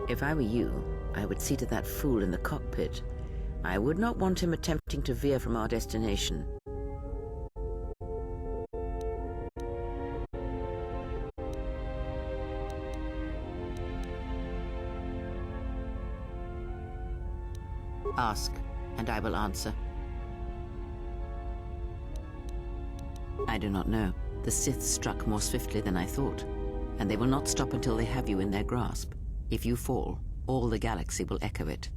If I were you, I would see to that fool in the cockpit. I would not want him attempting to veer from our destination. Ask, and I will answer. I do not know. The Sith struck more swiftly than I thought, and they will not stop until they have you in their grasp. If you fall, all the galaxy will echo it.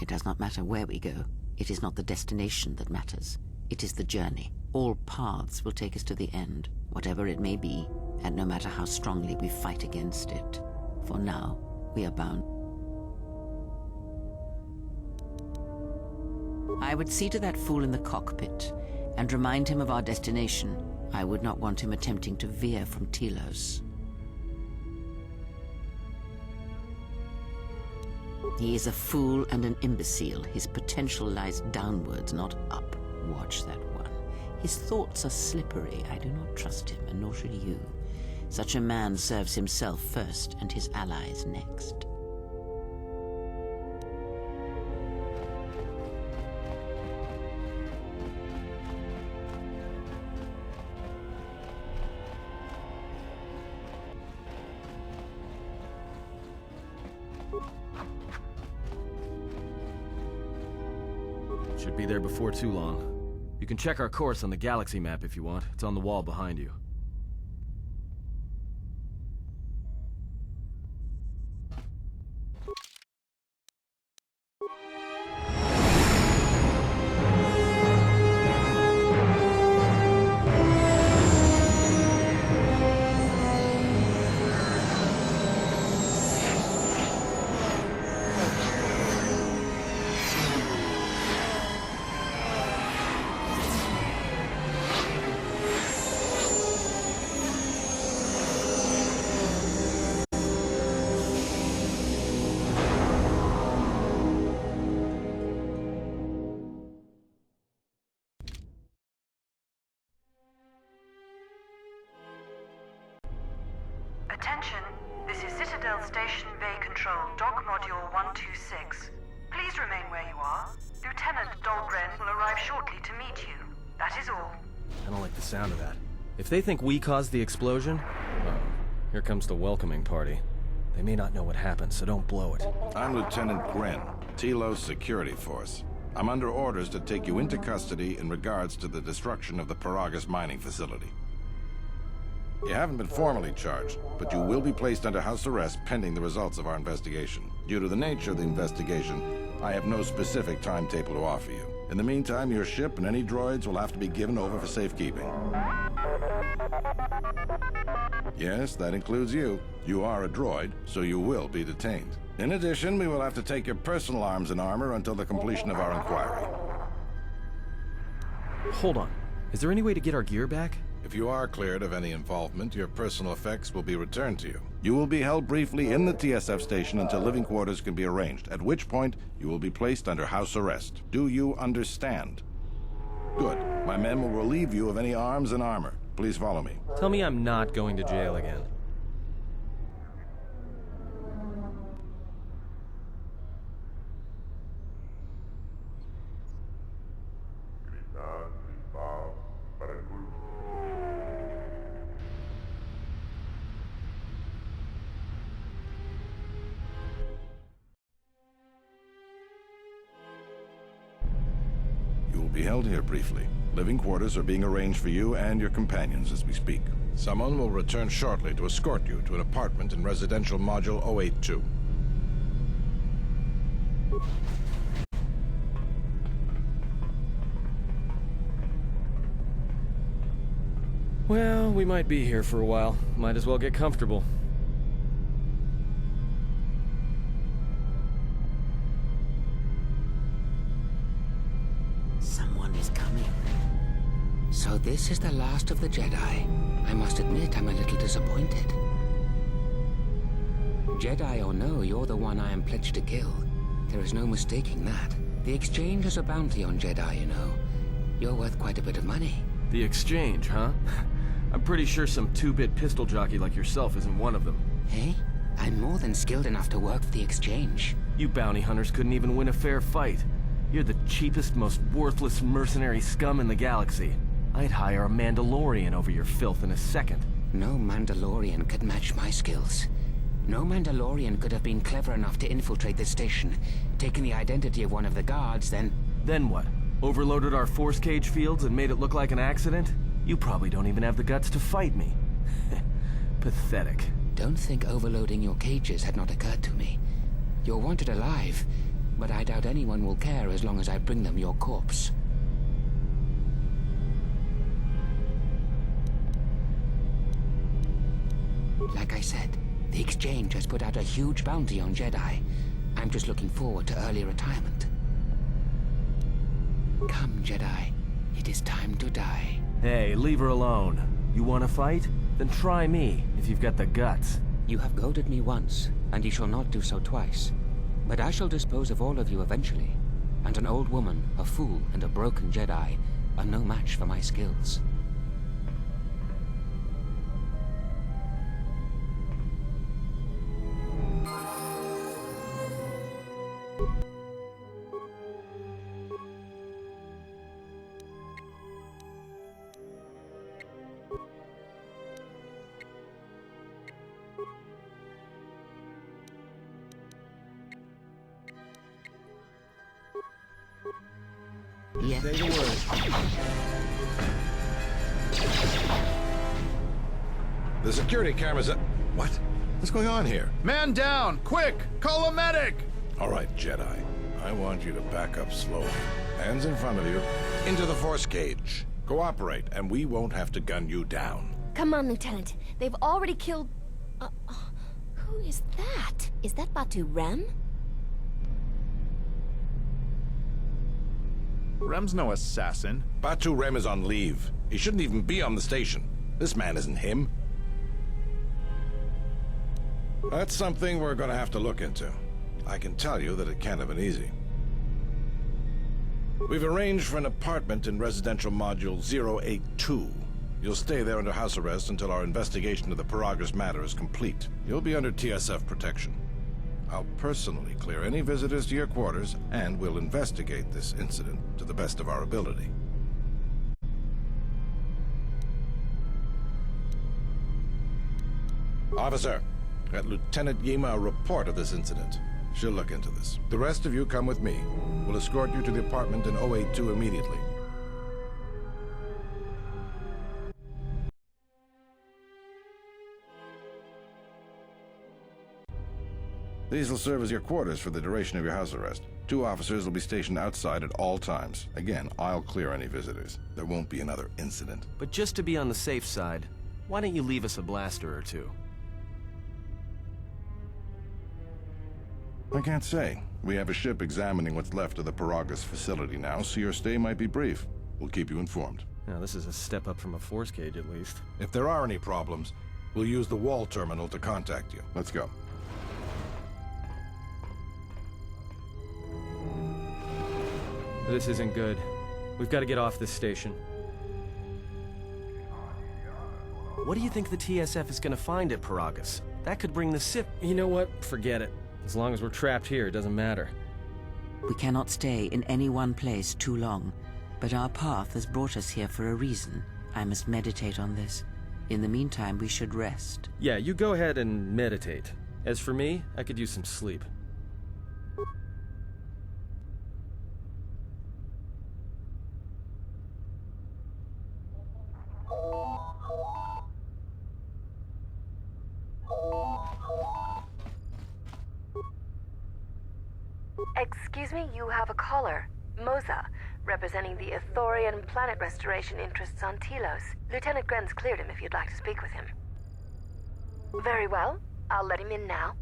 It does not matter where we go. It is not the destination that matters. It is the journey. All paths will take us to the end, whatever it may be, and no matter how strongly we fight against it. For now, we are bound. I would see to that fool in the cockpit and remind him of our destination. I would not want him attempting to veer from Telos. He is a fool and an imbecile. His potential lies downwards, not up. Watch that one. His thoughts are slippery. I do not trust him, and nor should you. Such a man serves himself first and his allies next. Should be there before too long. You can check our course on the galaxy map if you want. It's on the wall behind you. Attention, this is Citadel Station Bay Control, Dock Module 126. Please remain where you are. Lieutenant Dahlgren will arrive shortly to meet you. That is all. I don't like the sound of that. If they think we caused the explosion, well, here comes the welcoming party. They may not know what happened, so don't blow it. I'm Lieutenant Gren, Telos Security Force. I'm under orders to take you into custody in regards to the destruction of the Paragus mining facility. You haven't been formally charged, but you will be placed under house arrest pending the results of our investigation. Due to the nature of the investigation, I have no specific timetable to offer you. In the meantime, your ship and any droids will have to be given over for safekeeping. Yes, that includes you. You are a droid, so you will be detained. In addition, we will have to take your personal arms and armor until the completion of our inquiry. Hold on. Is there any way to get our gear back? If you are cleared of any involvement, your personal effects will be returned to you. You will be held briefly in the TSF station until living quarters can be arranged, at which point you will be placed under house arrest. Do you understand? Good. My men will relieve you of any arms and armor. Please follow me. Tell me I'm not going to jail again. You will be held here briefly. Living quarters are being arranged for you and your companions as we speak. Someone will return shortly to escort you to an apartment in residential module 082. Well, we might be here for a while. Might as well get comfortable. Someone is coming. So this is the last of the Jedi. I must admit, I'm a little disappointed. Jedi or no, you're the one I am pledged to kill. There is no mistaking that. The exchange is a bounty on Jedi, you know. You're worth quite a bit of money. The exchange, huh? I'm pretty sure some two-bit pistol jockey like yourself isn't one of them. Hey, I'm more than skilled enough to work for the exchange. You bounty hunters couldn't even win a fair fight. You're the cheapest, most worthless mercenary scum in the galaxy. I'd hire a Mandalorian over your filth in a second. No Mandalorian could match my skills. No Mandalorian could have been clever enough to infiltrate this station, taken the identity of one of the guards, then... Then what? Overloaded our force cage fields and made it look like an accident? You probably don't even have the guts to fight me. Pathetic. Don't think overloading your cages had not occurred to me. You're wanted alive, but I doubt anyone will care as long as I bring them your corpse. Like I said, the exchange has put out a huge bounty on Jedi. I'm just looking forward to early retirement. Come, Jedi. It is time to die. Hey, leave her alone. You want to fight? Then try me, if you've got the guts. You have goaded me once, and you shall not do so twice. But I shall dispose of all of you eventually. And an old woman, a fool, and a broken Jedi are no match for my skills. Yeah. Say the word. The security cameras... What? What's going on here? Man down! Quick! Call a medic! All right, Jedi. I want you to back up slowly. Hands in front of you. Into the force cage. Cooperate, and we won't have to gun you down. Come on, Lieutenant. They've already killed... who is that? Is that Batu Rem? Rem's no assassin. Batu Rem is on leave. He shouldn't even be on the station. This man isn't him. That's something we're going to have to look into. I can tell you that it can't have been easy. We've arranged for an apartment in residential module 082. You'll stay there under house arrest until our investigation of the Paragus matter is complete. You'll be under TSF protection. I'll personally clear any visitors to your quarters, and we'll investigate this incident to the best of our ability. Officer, get Lieutenant Yima a report of this incident. She'll look into this. The rest of you come with me. We'll escort you to the apartment in 082 immediately. These will serve as your quarters for the duration of your house arrest. 2 officers will be stationed outside at all times. Again, I'll clear any visitors. There won't be another incident. But just to be on the safe side, why don't you leave us a blaster or two? I can't say. We have a ship examining what's left of the Paragus facility now, so your stay might be brief. We'll keep you informed. Now, this is a step up from a force cage, at least. If there are any problems, we'll use the wall terminal to contact you. Let's go. This isn't good. We've got to get off this station. What do you think the TSF is going to find at Paragus? That could bring the Sith... You know what? Forget it. As long as we're trapped here, it doesn't matter. We cannot stay in any one place too long, but our path has brought us here for a reason. I must meditate on this. In the meantime, we should rest. Yeah, you go ahead and meditate. As for me, I could use some sleep. Excuse me, you have a caller. Moza, representing the Ithorian planet restoration interests on Telos. Lieutenant Gren's cleared him if you'd like to speak with him. Very well. I'll let him in now.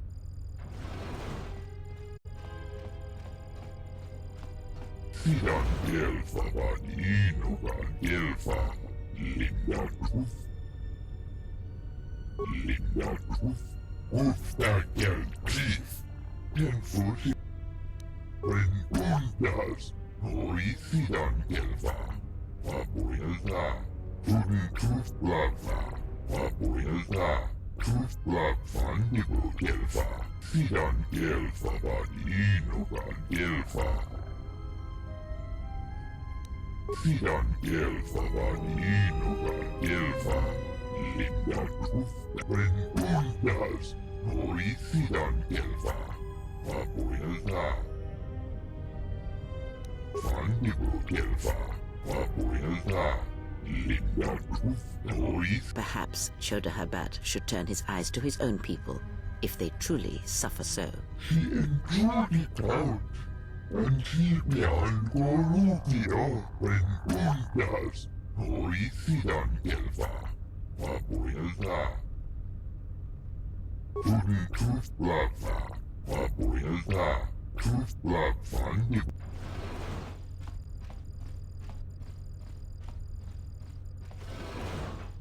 Perhaps Chodahabat should turn his eyes to his own people, if they truly suffer so.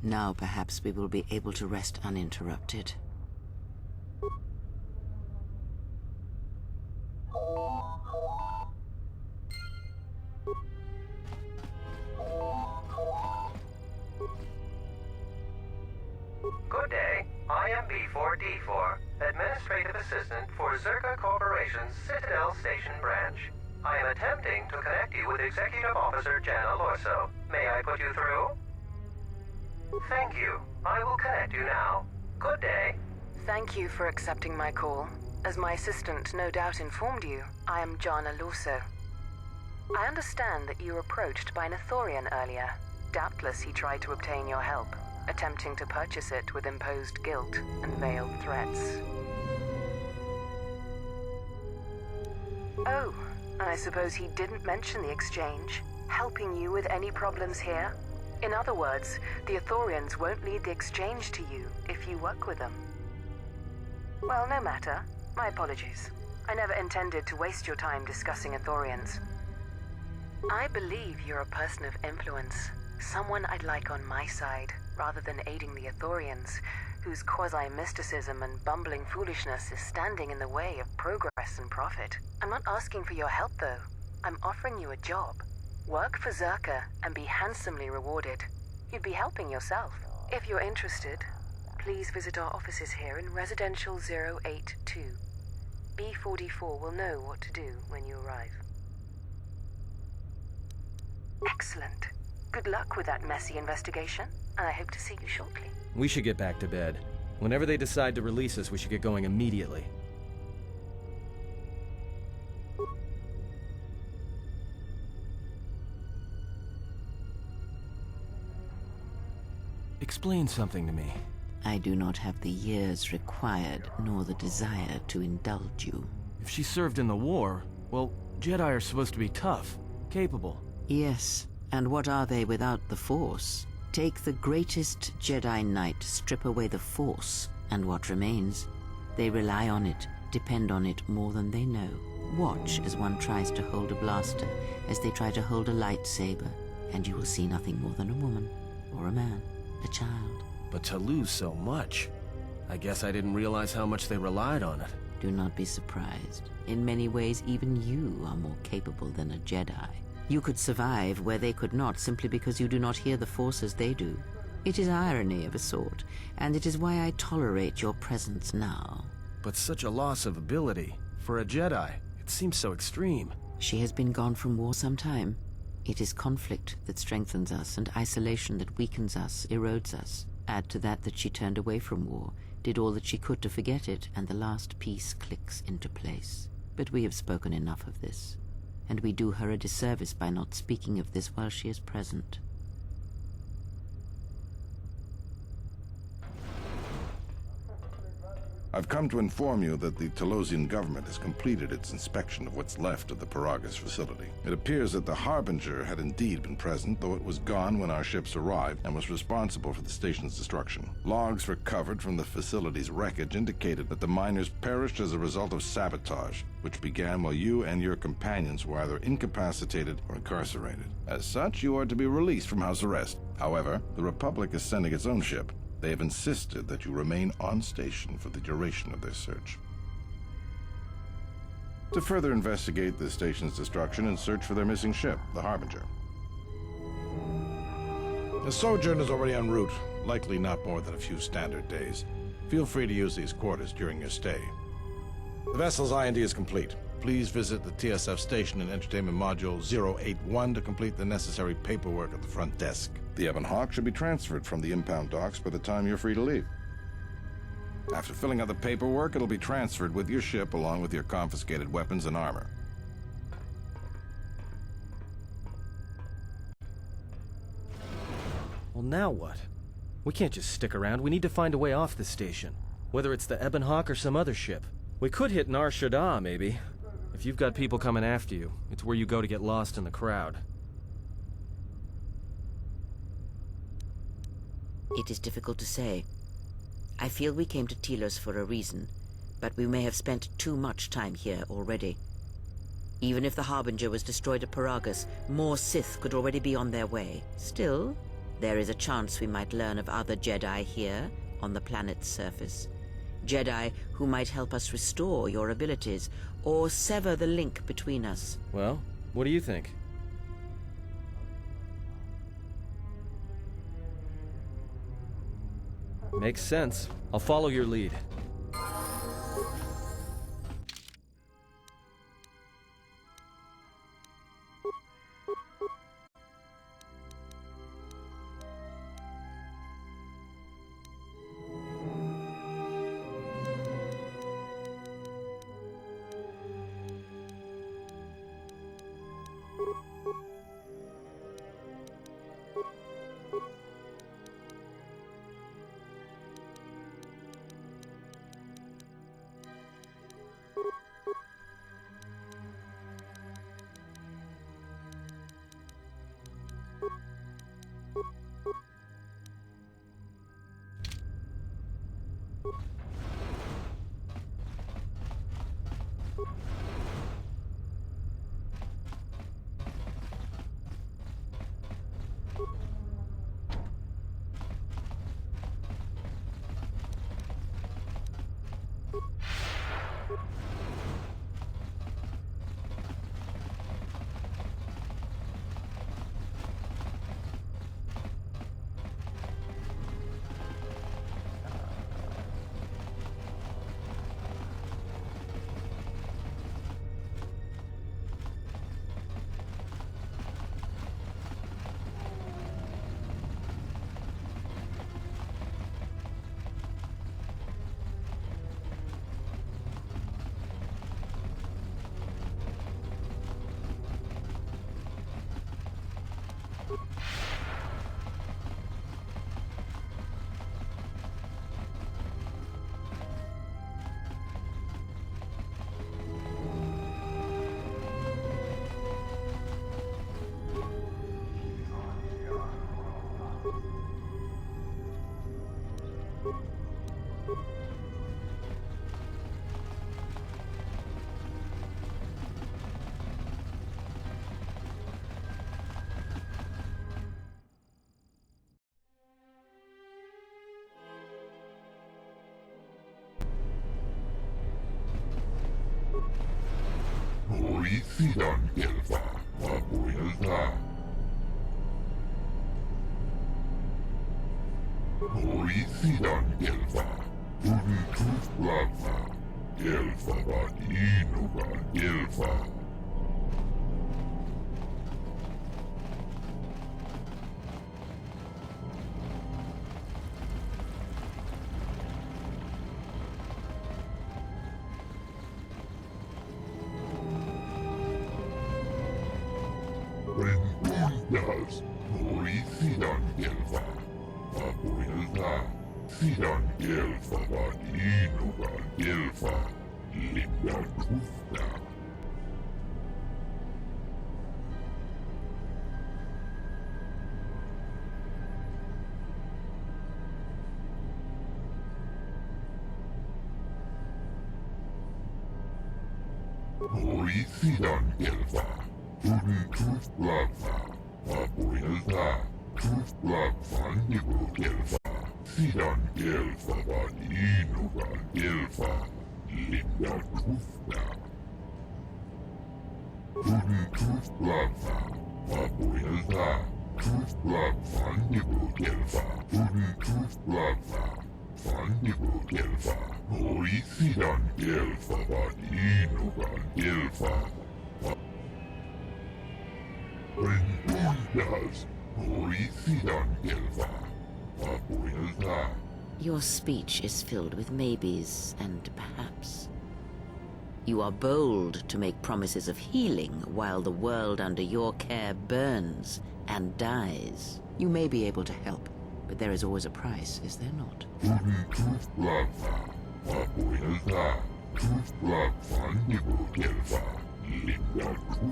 Now perhaps we will be able to rest uninterrupted. Good day. I am B4D4, Administrative Assistant for Zerka Corporation's Citadel Station branch. I am attempting to connect you with Executive Officer Jana Lorso. May I put you through? Thank you. I will connect you now. Good day. Thank you for accepting my call. As my assistant no doubt informed you, I am Jana Lorso. I understand that you were approached by an Ithorian earlier. Doubtless he tried to obtain your help, attempting to purchase it with imposed guilt and veiled threats. Oh, and I suppose he didn't mention the exchange, helping you with any problems here? In other words, the Ithorians won't lead the exchange to you if you work with them. Well, no matter. My apologies. I never intended to waste your time discussing Ithorians. I believe you're a person of influence, someone I'd like on my side, rather than aiding the Ithorians, whose quasi-mysticism and bumbling foolishness is standing in the way of progress and profit. I'm not asking for your help, though. I'm offering you a job. Work for Zerka and be handsomely rewarded. You'd be helping yourself. If you're interested, please visit our offices here in Residential 082. B44 will know what to do when you arrive. Excellent. Good luck with that messy investigation, and I hope to see you shortly. We should get back to bed. Whenever they decide to release us, we should get going immediately. Explain something to me. I do not have the years required, nor the desire to indulge you. If she served in the war, well, Jedi are supposed to be tough, capable. Yes, and what are they without the Force? Take the greatest Jedi Knight, strip away the Force, and what remains? They rely on it Depend on it more than they know. Watch as one tries to hold a blaster, as they try to hold a lightsaber, and you will see nothing more than a woman, or a man, a child. But to lose so much, I guess I didn't realize how much they relied on it. Do not be surprised. In many ways, even you are more capable than a Jedi. You could survive where they could not simply because you do not hear the Force as they do. It is irony of a sort, and it is why I tolerate your presence now. But such a loss of ability, for a Jedi, it seems so extreme. She has been gone from war some time. It is conflict that strengthens us, and isolation that weakens us, erodes us. Add to that she turned away from war, did all that she could to forget it, and the last piece clicks into place. But we have spoken enough of this, and we do her a disservice by not speaking of this while she is present. I've come to inform you that the Telosian government has completed its inspection of what's left of the Paragus facility. It appears that the Harbinger had indeed been present, though it was gone when our ships arrived and was responsible for the station's destruction. Logs recovered from the facility's wreckage indicated that the miners perished as a result of sabotage, which began while you and your companions were either incapacitated or incarcerated. As such, you are to be released from house arrest. However, the Republic is sending its own ship. They have insisted that you remain on station for the duration of their search. To further investigate the station's destruction and search for their missing ship, the Harbinger. The sojourn is already en route, likely not more than a few standard days. Feel free to use these quarters during your stay. The vessel's I&D is complete. Please visit the TSF station and entertainment module 081 to complete the necessary paperwork at the front desk. The Ebon Hawk should be transferred from the impound docks by the time you're free to leave. After filling out the paperwork, it'll be transferred with your ship along with your confiscated weapons and armor. Well, now what? We can't just stick around. We need to find a way off this station. Whether it's the Ebon Hawk or some other ship. We could hit Nar Shaddaa, maybe. If you've got people coming after you, it's where you go to get lost in the crowd. It is difficult to say. I feel we came to Telos for a reason, but we may have spent too much time here already. Even if the Harbinger was destroyed at Paragus, more Sith could already be on their way. Still, there is a chance we might learn of other Jedi here, on the planet's surface. Jedi who might help us restore your abilities, or sever the link between us. Well, what do you think? Makes sense. I'll follow your lead. Hoicidan Gelfa, Mabuelda. Hoicidan Gelfa, Unitus Plata, Gelfa Vadinoga Gelfa. Rentundas, Hoicidan Gelfa, Mabuelda. Sidan Gelfa Vadinoga Gelfa, Linda Tufta. Hoicidan Gelfa, Unitus Plata, Mabuelda, Tuf Plata Nibu Gelfa. Sidan Gelfa Vadinoga Gelfa, Linda Tufta. Unitus Plata, Mabuelda, Tuf Plata Nibu Gelfa. Unitus Plata, Nibu Gelfa. Hoicidan Gelfa Vadinoga Gelfa. Rentundas, Hoicidan Gelfa. Your speech is filled with maybes and perhaps. You are bold to make promises of healing while the world under your care burns and dies. You may be able to help, but there is always a price, is there not? Unitus Plata, Mabuelda, Tuf Plata Nibu Gelfa. Unitus Plata,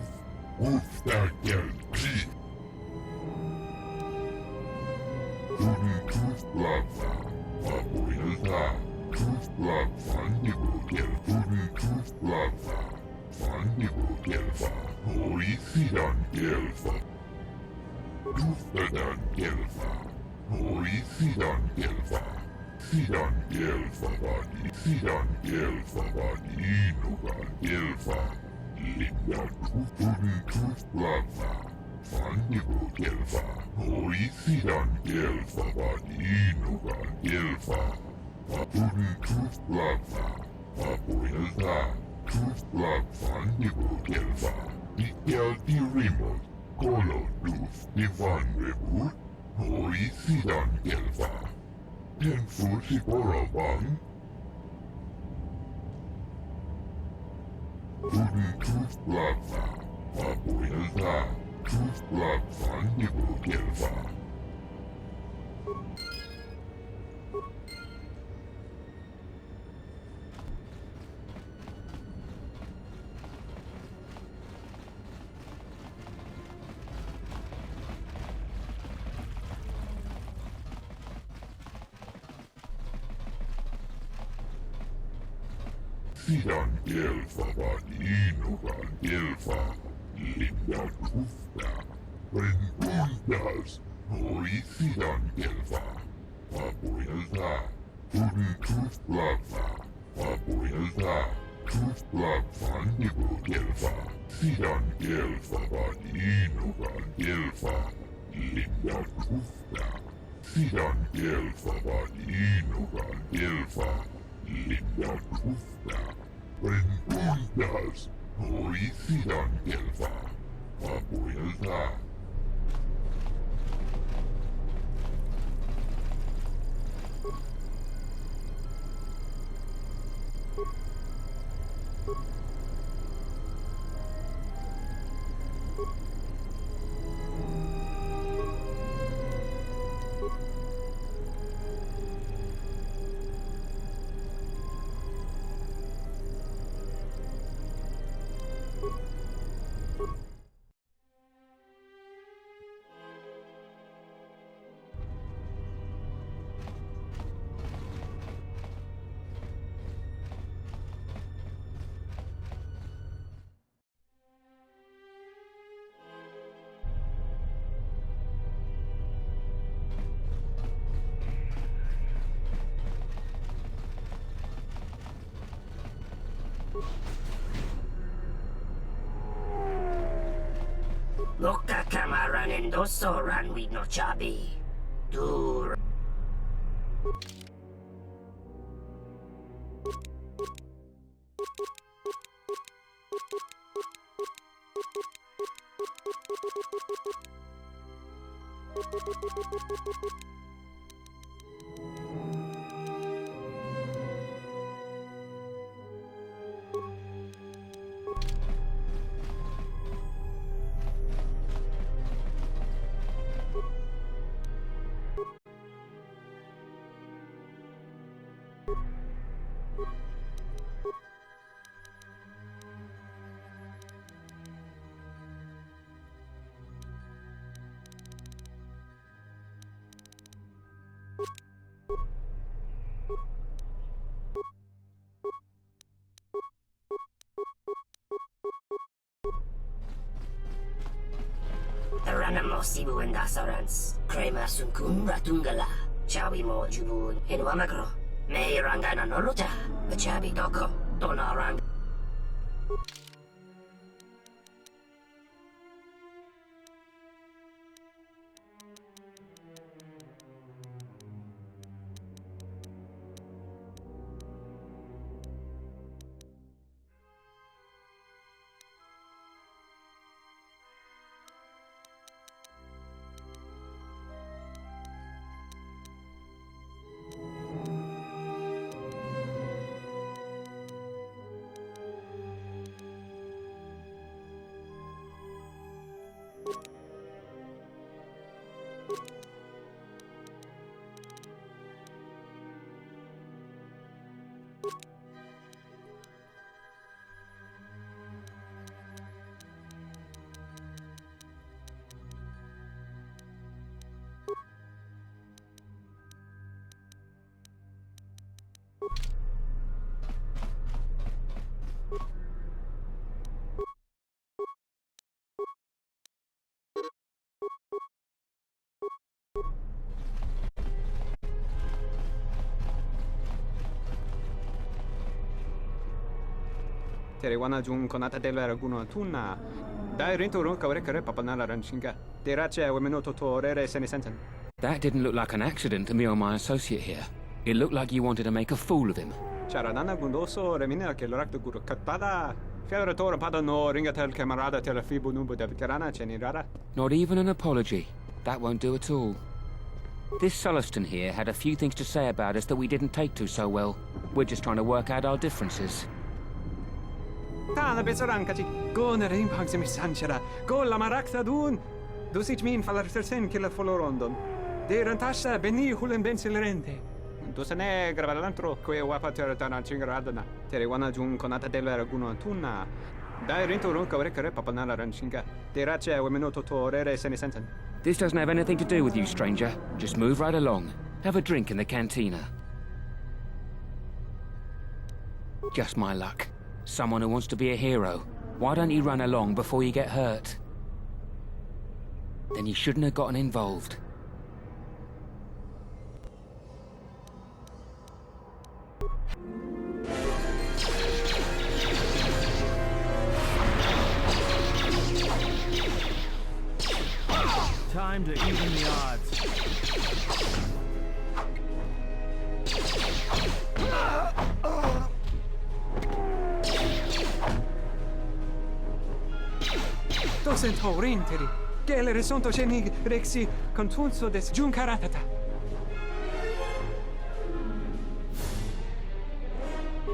Nibu Gelfa. Hoicidan Gelfa. Tuftadan Gelfa. Hoicidan Gelfa. Sidan Gelfa Vadi. Sidan Gelfa Vadinoga Gelfa. Linda Tuf. Unitus Plata. Nibu Gelfa. Hoicidan Gelfa Vadinoga Gelfa. Unitus Plata, Mabuelda, Tuf Plata Nibu Gelfa. Ikel Dirimot, Kolo Duf Divan Rebut, Hoicidan Gelfa. Tenfu Siporabang. Unitus Plata, Mabuelda. Tuf Plata Nibu Gelfa. Sidan Gelfa Vadinoga Gelfa. Linda Tufta. Rentundas, Hoicidan Gelfa. Mabuelda. Unitus Plata. Mabuelda. Tuf Plata Nibu Gelfa. Sidan Gelfa Vadinoga Gelfa. Linda Tufta. Sidan Gelfa Vadinoga Gelfa. Linda Tufta. Rentundas, Hoicidan Gelfa. Mabuelda. Loka kamaran endosoran we no chabi. Dur. Ranamo sibu endasorans. Krema sunkun ratungala. Chawi mo jubun enwamagro. Me rangana noluta. Chabi doko. Donarang. Terewana jung konata della raguno tunna. Dai rinto ron kawre kare papanala ranchinga. Derache wemenoto to orere senesenten. That didn't look like an accident to me or my associate here. It looked like you wanted to make a fool of him. Charanana gundoso remina che l'orakto guru katpada. Fiora tora pada no ringatel camarada tela fibu numbo de veterana cenirara. Not even an apology. That won't do at all. This Sulluston here had a few things to say about us that we didn't take to so well. We're just trying to work out our differences. Tana besarankachi. Go na rin pangsimi sanchera. Go la marakta dun. Dusit min falartersen killa folorondon. De rantasha beni hulen bensilerente. Dusane gravalantro que wapa teratana chingaradana. Terewana jung konata della raguno tunna. Dai rinto ron kawre kare papanala ranchinga. Derache wemenoto to orere senesenten. This doesn't have anything to do with you, stranger. Just move right along. Have a drink in the cantina. Just my luck. Someone who wants to be a hero. Why don't you run along before you get hurt? Then you shouldn't have gotten involved. Time to even the odds. Docent horinteri. Gele resonto cenig rexi contunso des juncaratata.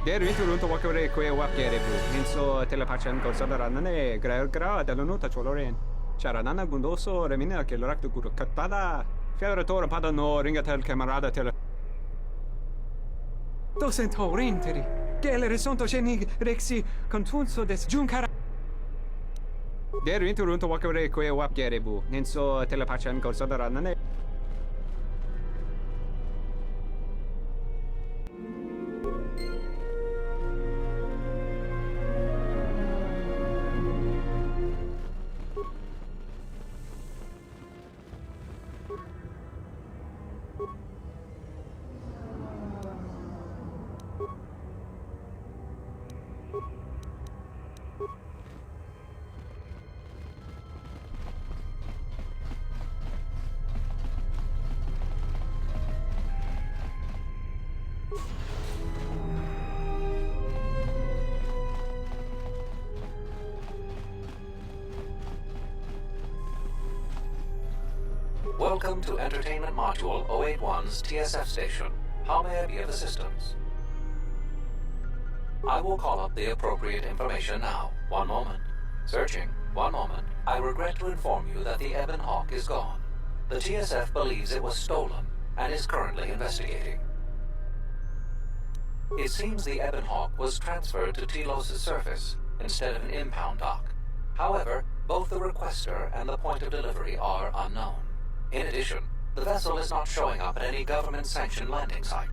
Der riturunto wakare que wapgere bu. Inso telepachan corsadanane gra dall'onuta choloren. Charanana gundoso remina che l'orakto guru katpada. Fiora pada no ringatel camarada tele. Docent horinteri. Gele resonto cenig rexi contunso des juncaratata. Der riturunto wakare que wapgere bu. Inso telepachan corsadanane. Welcome to Entertainment Module 081's TSF station. How may I be of assistance? I will call up the appropriate information now. One moment. Searching. One moment. I regret to inform you that the Ebon Hawk is gone. The TSF believes it was stolen and is currently investigating. It seems the Ebon Hawk was transferred to Telos' surface instead of an impound dock. However, both the requester and the point of delivery are unknown. In addition, the vessel is not showing up at any government-sanctioned landing site.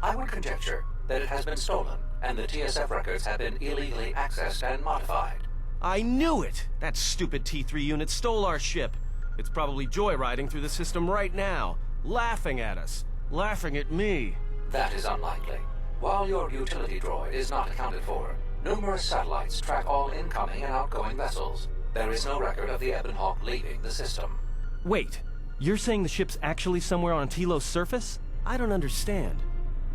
I would conjecture that it has been stolen, and the TSF records have been illegally accessed and modified. I knew it! That stupid T3 unit stole our ship. It's probably joyriding through the system right now, laughing at us, laughing at me. That is unlikely. While your utility droid is not accounted for, numerous satellites track all incoming and outgoing vessels. There is no record of the Ebon Hawk leaving the system. Wait, you're saying the ship's actually somewhere on Telos' surface? I don't understand.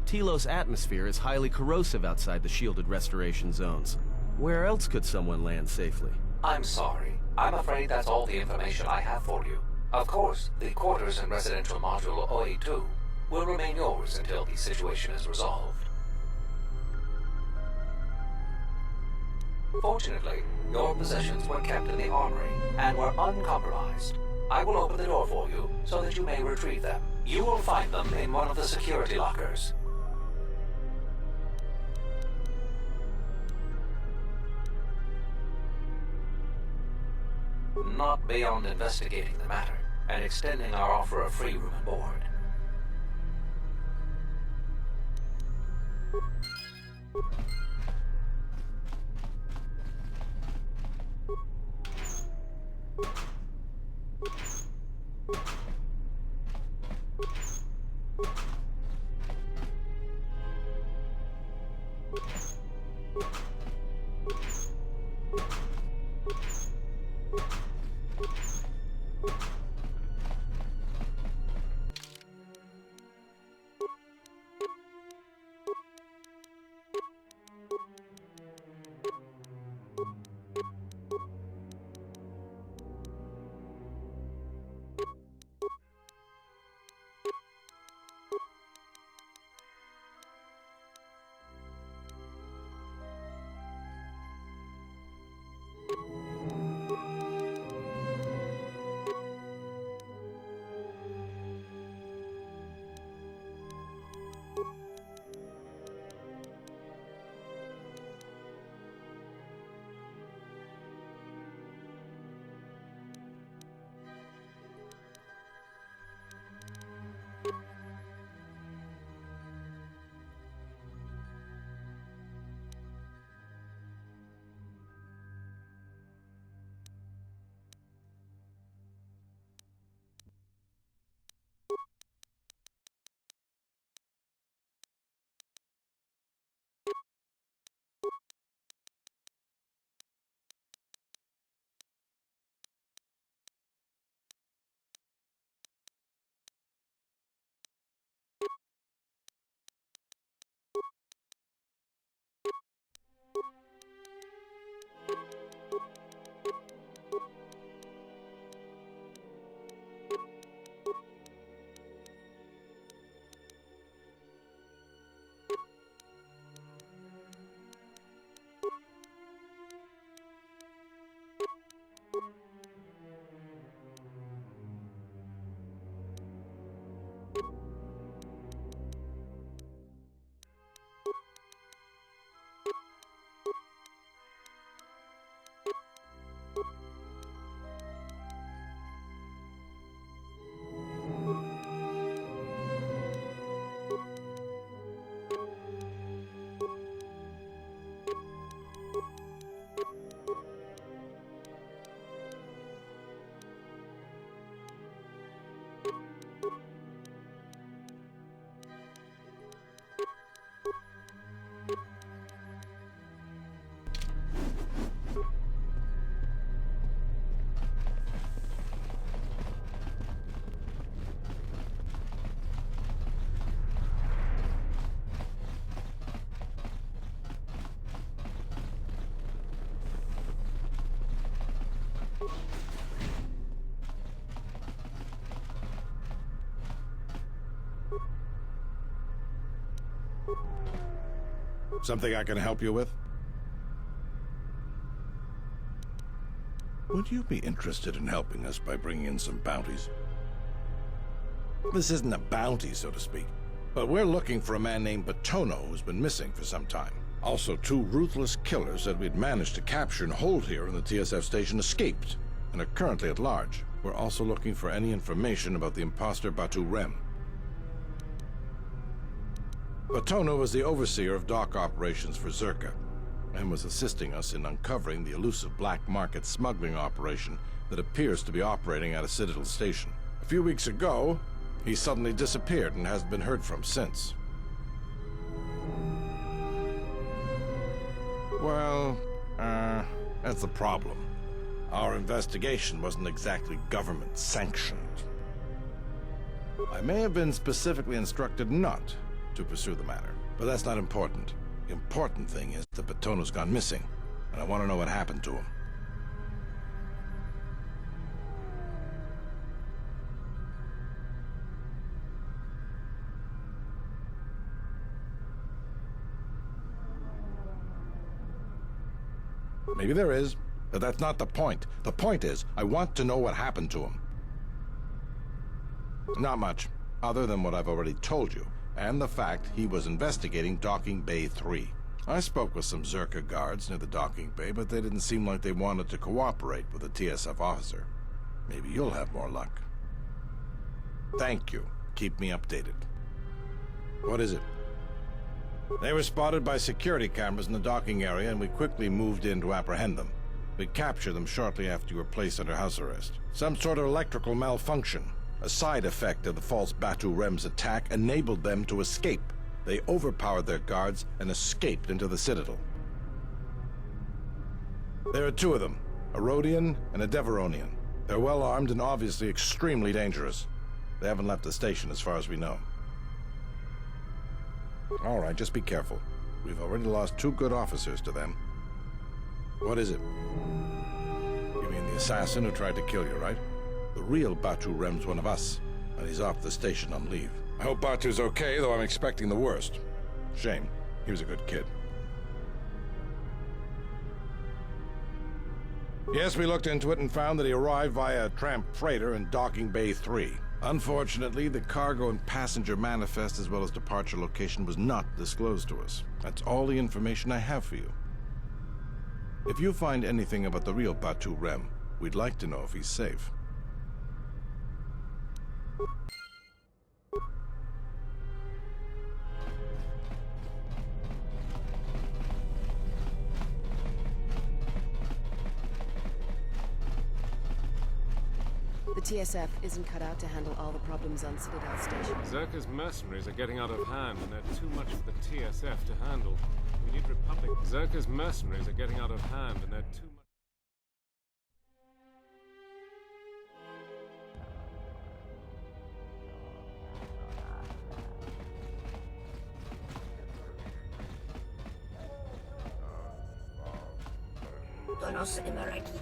Telos' atmosphere is highly corrosive outside the shielded restoration zones. Where else could someone land safely? I'm sorry. I'm afraid that's all the information I have for you. Of course, the quarters in Residential Module 082 will remain yours until the situation is resolved. Fortunately, your possessions were kept in the armory and were uncompromised. I will open the door for you so that you may retrieve them. You will find them in one of the security lockers. Not beyond investigating the matter and extending our offer of free room and board. Something I can help you with? Would you be interested in helping us by bringing in some bounties? This isn't a bounty, so to speak, but we're looking for a man named Batono who's been missing for some time. Also, 2 ruthless killers that we'd managed to capture and hold here in the TSF station escaped and are currently at large. We're also looking for any information about the imposter Batu Rem. Batono was the overseer of dock operations for Zerka and was assisting us in uncovering the elusive black market smuggling operation that appears to be operating at a Citadel station. A few weeks ago, he suddenly disappeared and hasn't been heard from since. Well, that's the problem. Our investigation wasn't exactly government-sanctioned. I may have been specifically instructed not to pursue the matter, but that's not important. The important thing is that Batono's gone missing, and I want to know what happened to him. Maybe there is, but that's not the point. The point is, I want to know what happened to him. Not much, other than what I've already told you, and the fact he was investigating Docking Bay 3. I spoke with some Zerka guards near the docking bay, but they didn't seem like they wanted to cooperate with a TSF officer. Maybe you'll have more luck. Thank you. Keep me updated. What is it? They were spotted by security cameras in the docking area, and we quickly moved in to apprehend them. We captured them shortly after you were placed under house arrest. Some sort of electrical malfunction, a side effect of the false Batu Rem's attack, enabled them to escape. They overpowered their guards and escaped into the Citadel. There are 2 of them, a Rhodian and a Deveronian. They're well armed and obviously extremely dangerous. They haven't left the station as far as we know. All right, just be careful. We've already lost 2 good officers to them. What is it? You mean the assassin who tried to kill you, right? The real Batu Rem's one of us, and he's off the station on leave. I hope Batu's okay, though I'm expecting the worst. Shame. He was a good kid. Yes, we looked into it and found that he arrived via a tramp freighter in Docking Bay 3. Unfortunately, the cargo and passenger manifest as well as departure location was not disclosed to us. That's all the information I have for you. If you find anything about the real Batu Rem, we'd like to know if he's safe. The TSF isn't cut out to handle all the problems on Citadel Station. Zerka's mercenaries are getting out of hand, and they're too much for the TSF to handle. We need Republic. Zerka's mercenaries are getting out of hand, and they're too much... Donos emereki.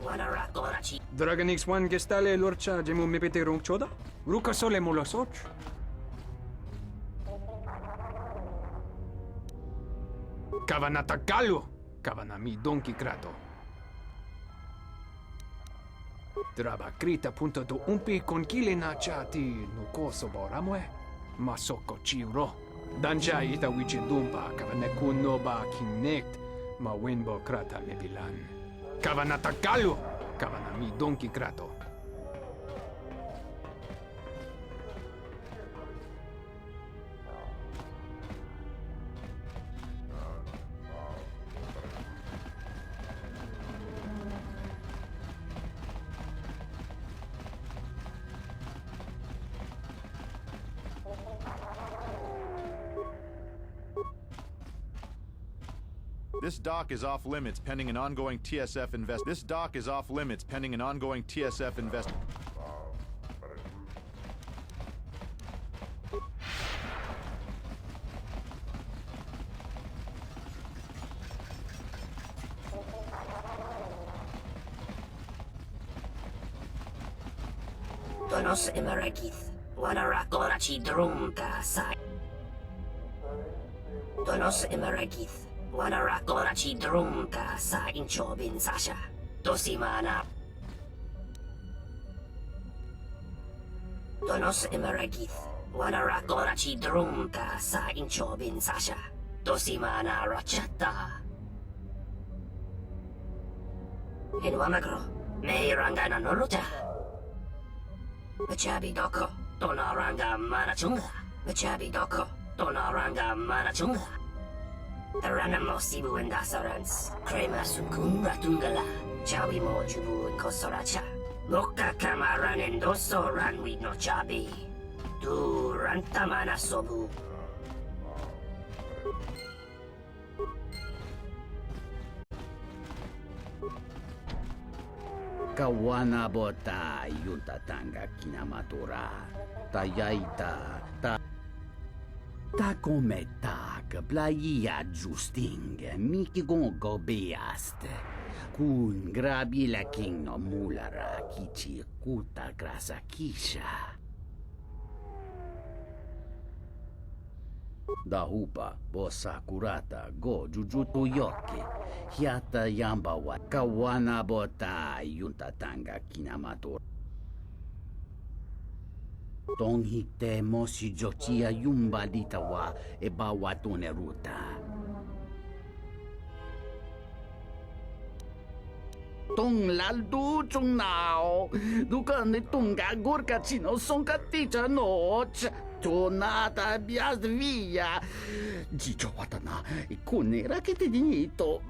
Wanara gorachi. Dragon X1 gestale lorcha jemu mepete choda? Ruka sole molosoch? Kavanata Galu! Kavanami Donkey Krato. Draba krita punto do umpi con kile na chati no koso boramwe. Masoko chiro. Danja ita wichidumpa kavanekun noba kinect. Ma winbo krata lebilan. Kavanata Galu! Kavanami Donkey Krato. This dock is off limits pending an ongoing TSF invest. This dock is off limits pending an ongoing TSF invest. Donos emerekith. Wanara gorachi drumta sai. Donos Emeragith, Wanarakora Chidrumka sa Inchobin Sasha, Dosimana. Donos Emeragith, Wanarakora Chidrumka sa Inchobin Sasha, Dosimana Rachata. Inwamagro, Meiranga Noluta. Bachabi Doko, Donaranga Manachunga, Bachabi Doko, Donaranga Manachunga. Taranamo Sibu and Dasarans, Krema Sukun Ratungala, Chawi Mo Jubu and Kosoracha, Loka Kamaran and Doso Ran with no Chabi, Du Rantamana Sobu. Kawana bota yuntatanga kinamatura, tayaita, ta cometa că plaia justing, miki gongo beaste, kun grabila kingno mulara kichi kuta grasa kisha. Da hupa, bossa curata, go jujutu yoki, hiata yambawa, kawana bota yuntatanga kinamatura. Tong hite mosi jochia yumba ditawa e bawa ruta. Tong laldu chung nao, dukan tunga gurka chino sonka ticha noch. Tonata bias via. Gicho watana, ikunera che te dinito.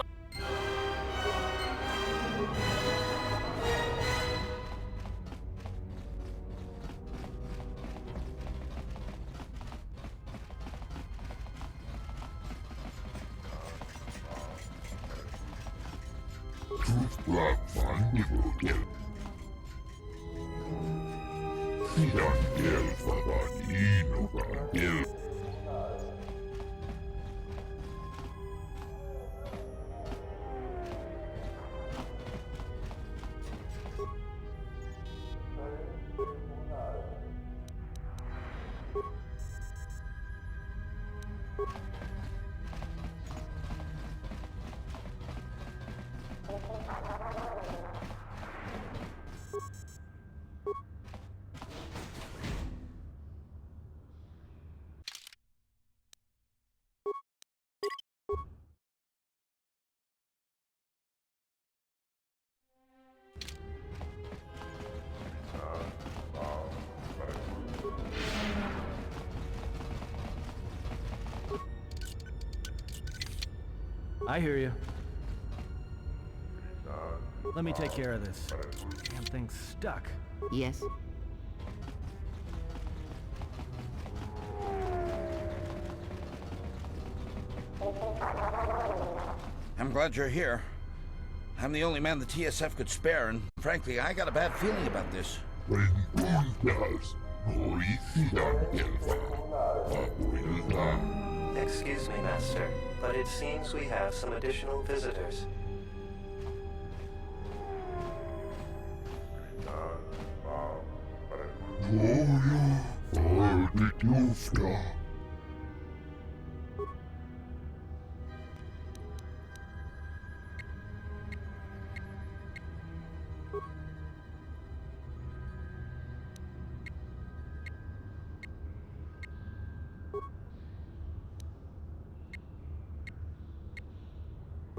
I hear you. Let me take care of this. Damn thing's stuck. Yes? I'm glad you're here. I'm the only man the TSF could spare, and frankly, I got a bad feeling about this. Excuse me, Master, but it seems we have some additional visitors.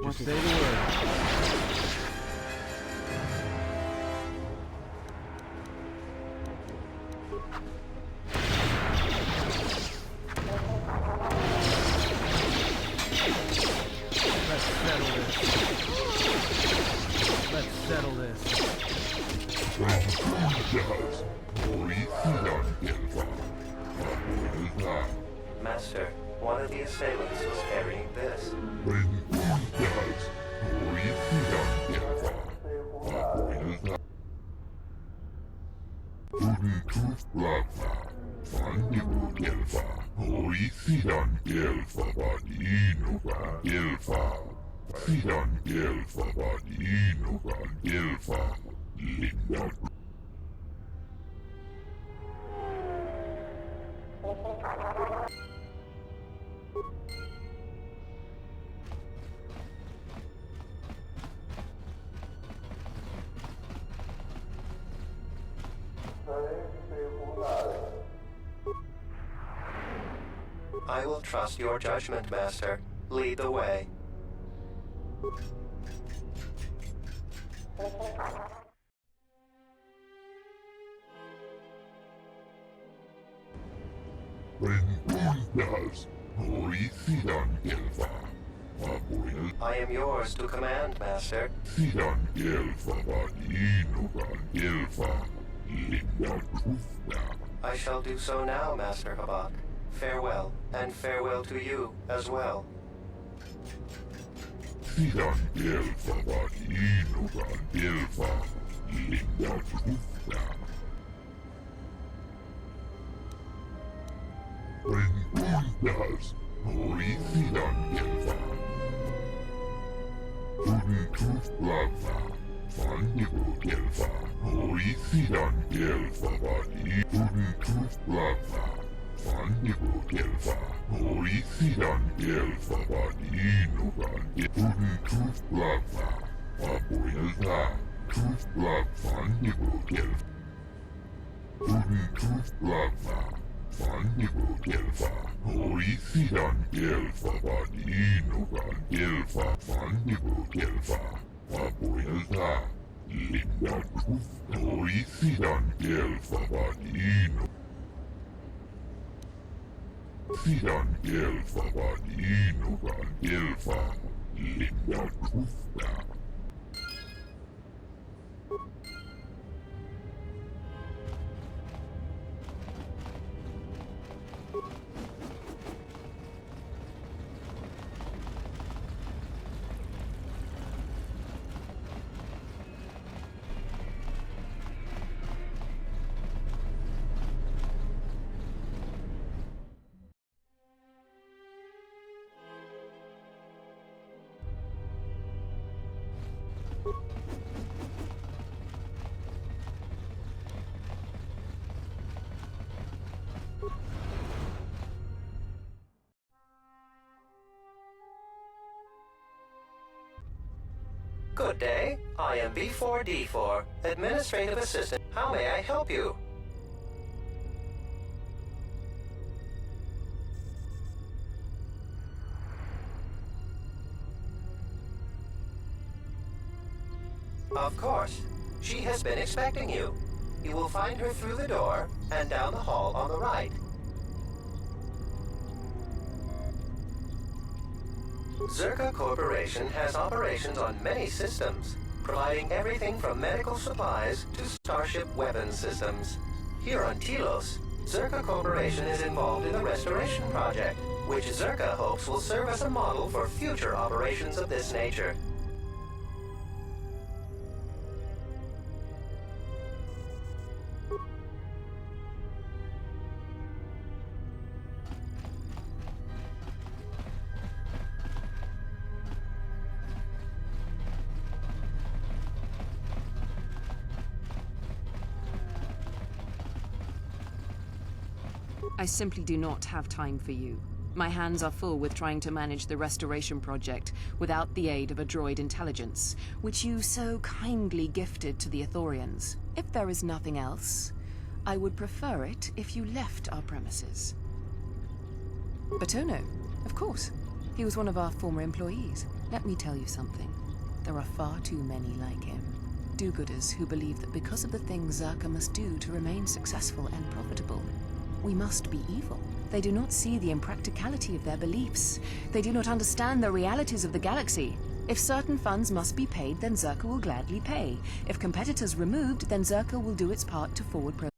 Just say the word. Let's settle this. Master, one of the assailants was carrying this. I will trust your judgment, Master. Lead the way. I am yours to command, Master. I shall do so now, Master Habak. Farewell, and farewell to you as well. Good day. I am B4D4, Administrative Assistant. How may I help you? Of course. She has been expecting you. You will find her through the door and down the hall on the right. Zerka Corporation has operations on many systems, providing everything from medical supplies to starship weapons systems. Here on Telos, Zerka Corporation is involved in the restoration project, which Zerka hopes will serve as a model for future operations of this nature. I simply do not have time for you. My hands are full with trying to manage the restoration project without the aid of a droid intelligence, which you so kindly gifted to the Ithorians. If there is nothing else, I would prefer it if you left our premises. But oh no, of course. He was one of our former employees. Let me tell you something. There are far too many like him. Do-gooders who believe that because of the things Zerka must do to remain successful and profitable, we must be evil. They do not see the impracticality of their beliefs. They do not understand the realities of the galaxy. If certain funds must be paid, then Zerka will gladly pay. If competitors removed, then Zerka will do its part to forward progress.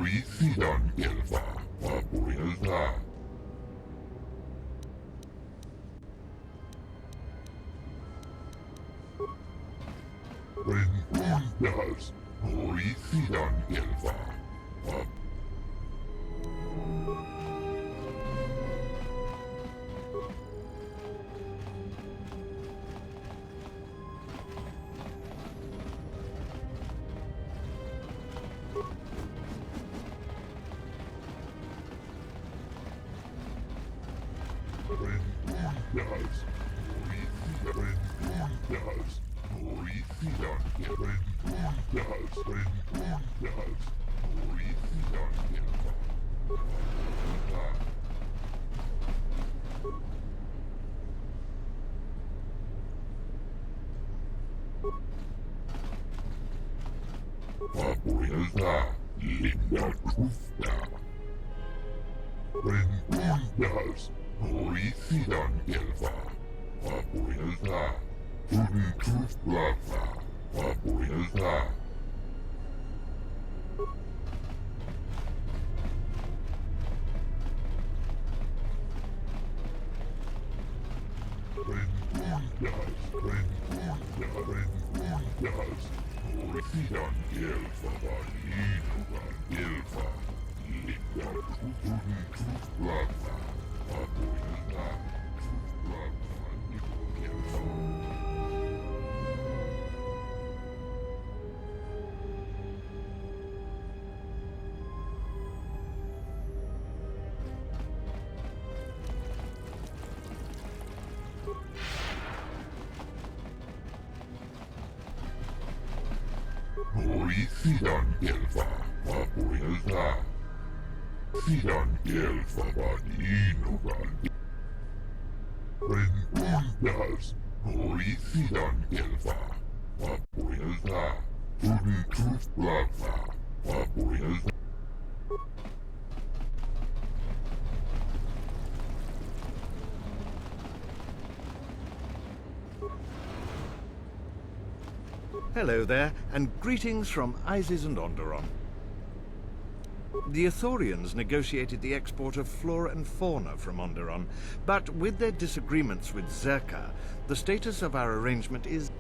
Polisidan Elfa, Vapuelta. Renundas, Polisidan Elfa, Vapuelta, Linda Crufta. Renundas, Polisidan Elfa, Vapuelta. Truth Plaza, Vapuelta. Polisidan Elfa, Valinugan Elfa. Linda Truth Plaza, Vapuelta. Truth Plaza, Elfa. Polisidan Elfa, Vapuelta. Sidan Elfa, Valinugan. Renundas, Polisidan Elfa, Vapuelta. Truth Plaza, Vapuelta. Hello there, and greetings from Isis and Onderon. The Ithorians negotiated the export of flora and fauna from Onderon, but with their disagreements with Zerka, the status of our arrangement is...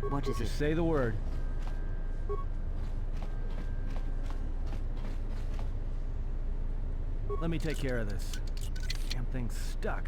What is Just it? say the word. Let me take care of this. Damn thing's stuck.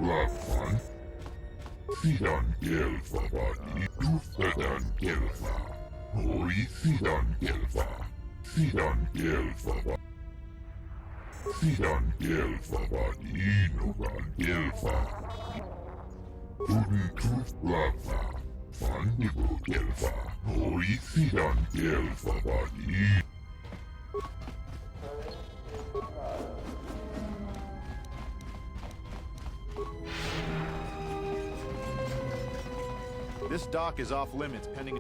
Blackman. Sidan Gelfa vadi Tustadan Gelfa. Hoi Sidan Gelfa. Sidan Gelfa vadi. Sidan Gelfa vadi Inogan Gelfa. Tudin Tust Blackman. Fandigo Gelfa. Hoi Sidan Gelfa vadi. This dock is off limits pending...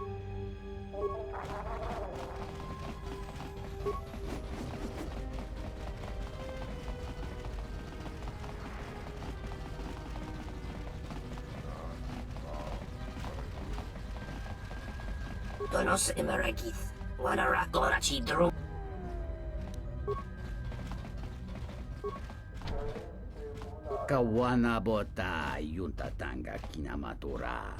Donos Emeragith. Wanarakorachi Drum. Kawana bota yuntatanga kinamatura.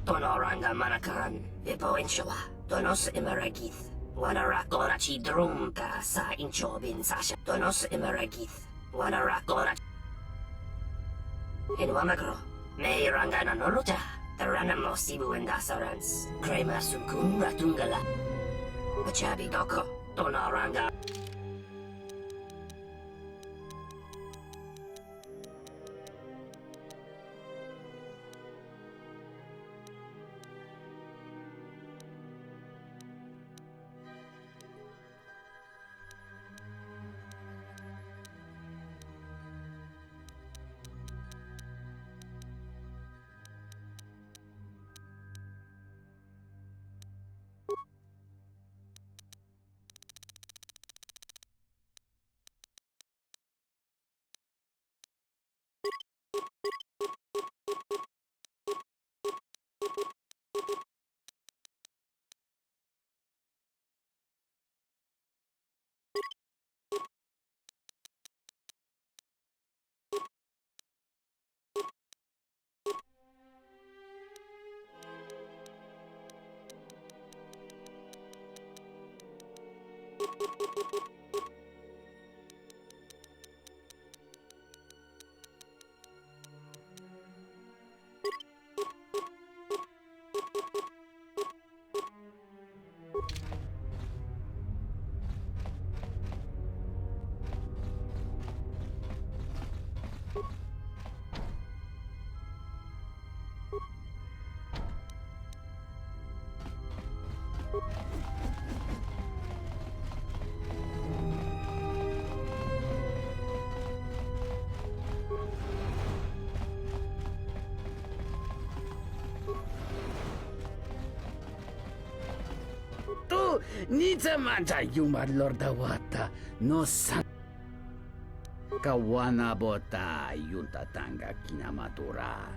Tonoranga Manakan, Vipo Inshawa, Donos Emeragith, Wanarakorachi Drumka sa Inchobin Sasha, Donos Emeragith, Wanarakorachi. In Wamagro, May Rangana Noruta, the Ranamo Sibu and Dasarans, Kramer Sukun Ratungala, Machabi Doko, Tonoranga. Nita manja yuma lordawata no san. Kawana bota yuntatanga kinamatura.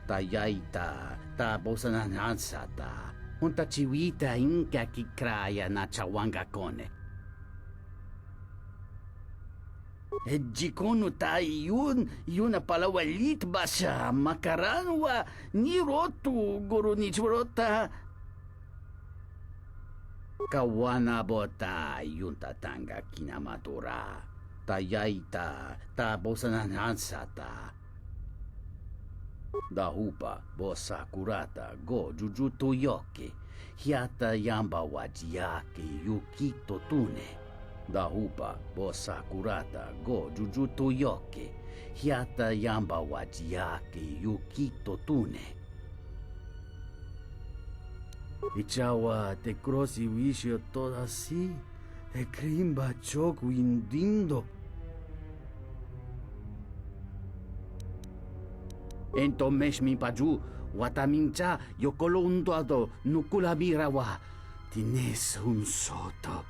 Tayaita ta bosananansata. Unta chiwita inka kikraya na chawanga kone. Jikono tai yuna palawalit basa makaranwa ni rotu guru nichurota. Kawana bota yuntatanga kinamatura. Tayaita ta bosananansata. Dahupa bosa kurata go jujuto yoke. Hiata yamba wajiake yukito tune. Dahupa bosa kurata go jujuto yoke. Hiata yamba wajiake yukito tune. Ichawa te crosi wisho toda si. E krimba chok windindo. Ento mesh mi paju, watamincha yokolondo ado nukulabirawa. Tines un soto.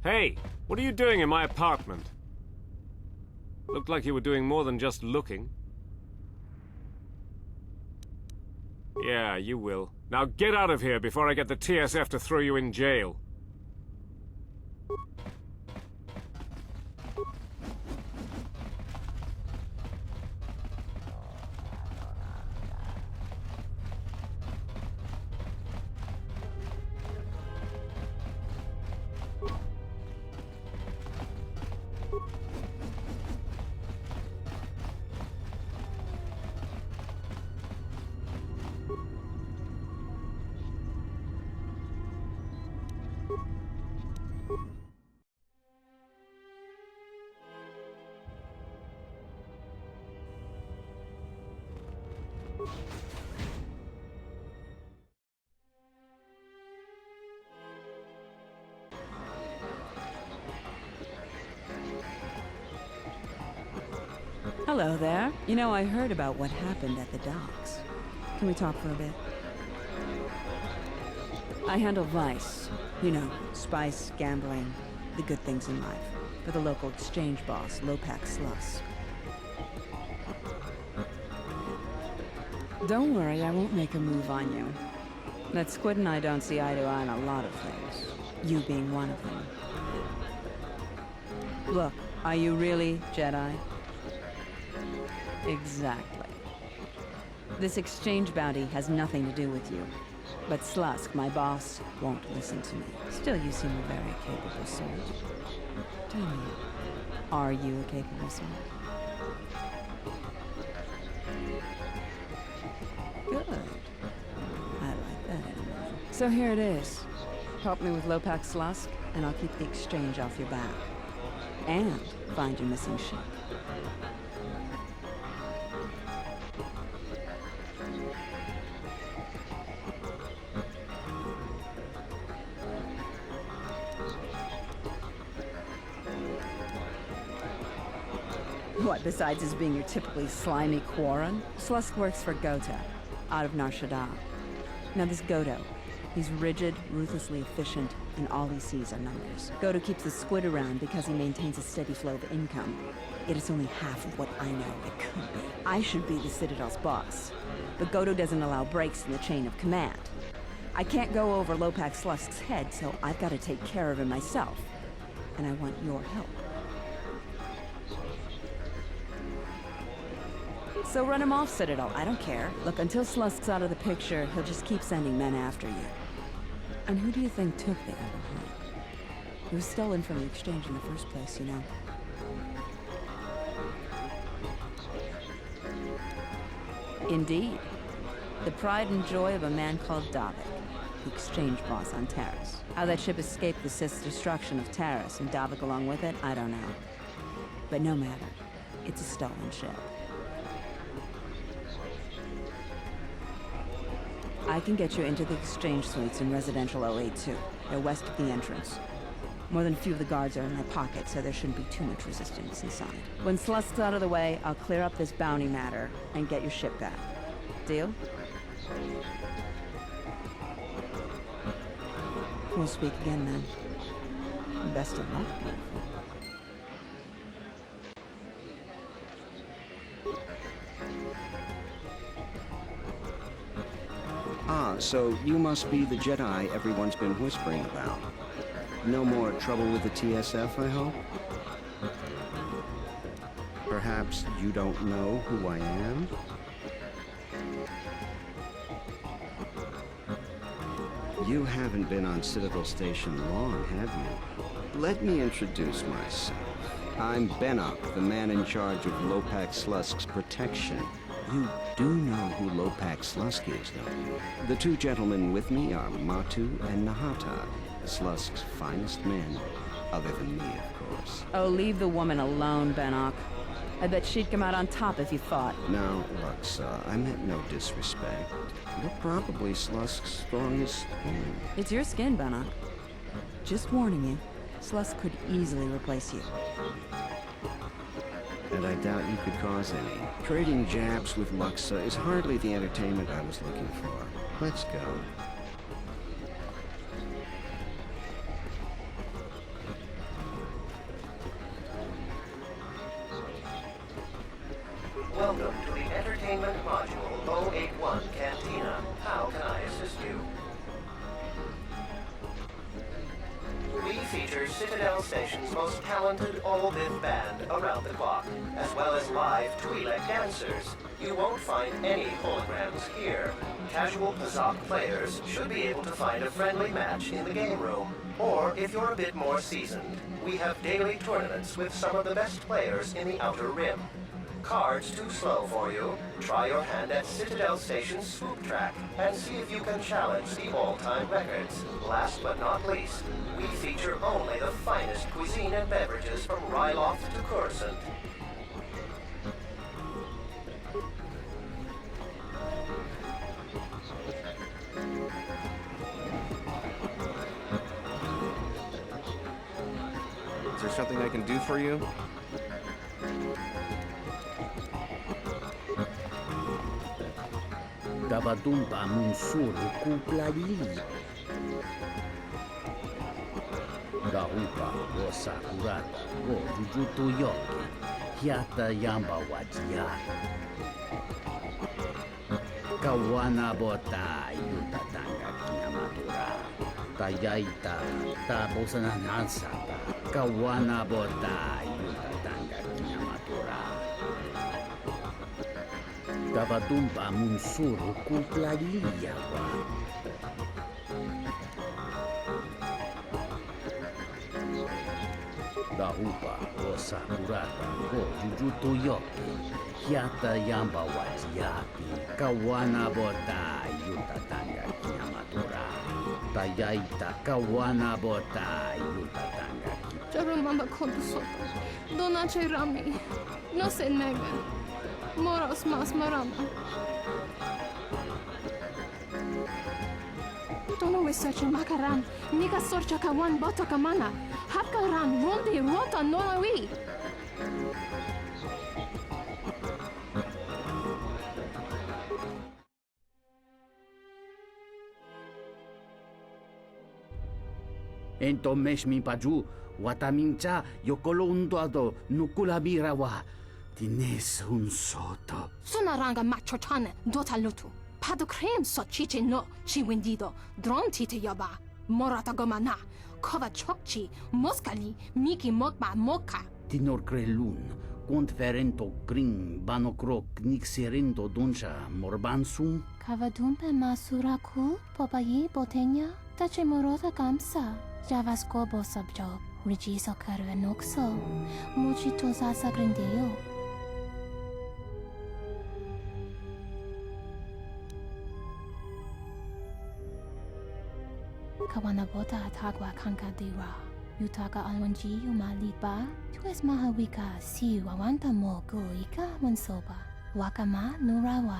Hey, what are you doing in my apartment? Looked like you were doing more than just looking. Yeah, you will. Now get out of here before I get the TSF to throw you in jail. Hello there. You know, I heard about what happened at the docks. Can we talk for a bit? I handle vice. You know, spice, gambling, the good things in life. For the local exchange boss, Lopak Sluss. Don't worry, I won't make a move on you. That Squid and I don't see eye to eye on a lot of things. You being one of them. Look, are you really Jedi? Exactly. This exchange bounty has nothing to do with you. But Slusk, my boss, won't listen to me. Still, you seem a very capable soul. Tell me, are you a capable soul? Good. I like that anyway. So here it is. Help me with Lopak Slusk, and I'll keep the exchange off your back. And find your missing ship. What, besides his being your typically slimy Quarren? Slusk works for Goto, out of Nar Shaddaa. Now this Goto, he's rigid, ruthlessly efficient, and all he sees are numbers. Goto keeps the Squid around because he maintains a steady flow of income. It is only half of what I know it could be. I should be the Citadel's boss, but Goto doesn't allow breaks in the chain of command. I can't go over Lopak Slusk's head, so I've got to take care of him myself. And I want your help. So run him off, Citadel. I don't care. Look, until Slusk's out of the picture, he'll just keep sending men after you. And who do you think took the Ebon Hawk? It was stolen from the exchange in the first place, you know. Indeed. The pride and joy of a man called Davik, the exchange boss on Taris. How that ship escaped the Sith's destruction of Taris and Davik along with it, I don't know. But no matter. It's a stolen ship. I can get you into the exchange suites in Residential 082. They're west of the entrance. More than a few of the guards are in my pocket, so there shouldn't be too much resistance inside. When Slusk's out of the way, I'll clear up this bounty matter and get your ship back. Deal? We'll speak again then. Best of luck. Ah, so you must be the Jedi everyone's been whispering about. No more trouble with the TSF, I hope? Perhaps you don't know who I am? You haven't been on Citadel Station long, have you? Let me introduce myself. I'm Benok, the man in charge of Lopak Slusk's protection. You do know who Lopak Slusk is, don't you? The two gentlemen with me are Matu and Nahata, Slusk's finest men, other than me, of course. Oh, leave the woman alone, Benok. I bet she'd come out on top if you fought. Now, Luxa, I meant no disrespect. You're probably Slusk's strongest man. It's your skin, Benok. Just warning you, Slusk could easily replace you. And I doubt you could cause any. Trading jabs with Luxa is hardly the entertainment I was looking for. Let's go. Welcome to the Entertainment Module 081 Cantina. How can I assist you? We feature Citadel Station's most talented all-bit band around the clock, as well as live Twi'lek dancers. You won't find any holograms here. Casual Pazak players should be able to find a friendly match in the game room. Or, if you're a bit more seasoned, we have daily tournaments with some of the best players in the Outer Rim. Cards too slow for you? Try your hand at Citadel Station's Swoop Track and see if you can challenge the all-time records. Last but not least, we feature only the finest cuisine and beverages from Ryloth to Coruscant. Is there something I can do for you? Davadumpa munsuru kuplali. Gahupa o sakurata o jujuto yoki. Hiata yamba wajia. Kawana bota yuta tanga kinamatura. Tayaita ta bosananansata. Kawana bota yuta tanga kinamatura. Davadumpa munsuru kuplaliya wa. Dahupa o sakurata o jujuto yoki. Hiata yamba wajiapi. Kawana bota yuta tanga kinamatura. Tayaita kawana bota yuta tanga kinamatura. Charon mamba kontu soto. Donace rami. No se nega. Moros mas marama. Tono researcher makaran. Nika sorcha kawan bota kamana. Hapkaran ronde rota nonawi. Ento mesh mi paju. Watamincha yokolondo ado nukulabira wa. Tines un soto. Sonaranga machochane dota lutu. Padu krem so chiche no chiwendido. Dron tite yaba. Morata gomana. Kova chokchi. Moskali. Miki mokba moka. Tinor crelun. Conferento gring. Banokrok nixerendo doncha morbansum. Kavadumpe masuraku. Popayi botenya. Tache morota kamsa. Javaskobo subjob. Rigiso karuenoxo. Muchito sasa grindeo. Kawanabota atagwa kankadira. Yutaka alwanji umalipa. Tues mahawika si wawanta mo go ika wansoba. Wakama nurawa.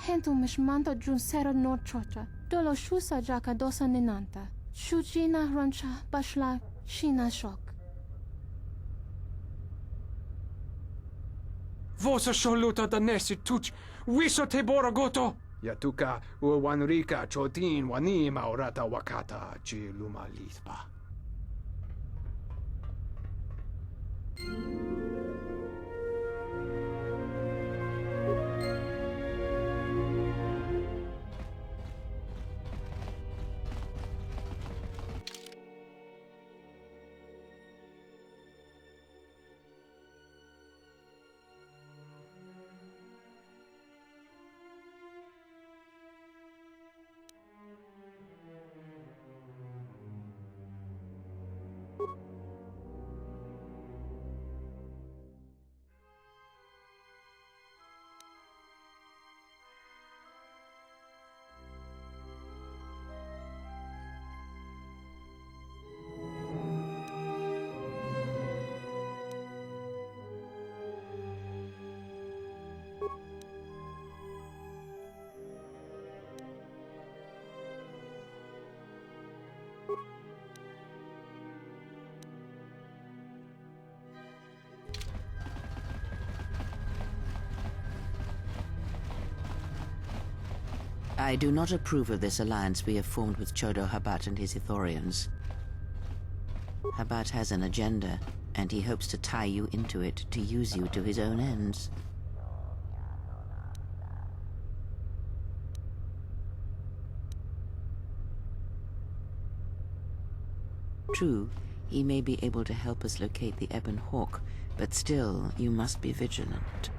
Hentu mishmanta jun sera no chocha. Dolo shusa jaka dosa ninanta. Shuchina rancha bashla shina shok. Vosa sholuta da nesi tuch. Wiso te boragoto. Yatuka uwanrika chotin wani maurata wakata chi luma lithpa. I do not approve of this alliance we have formed with Chodo Habat and his Ithorians. Habat has an agenda, and he hopes to tie you into it to use you to his own ends. True, he may be able to help us locate the Ebon Hawk, but still, you must be vigilant.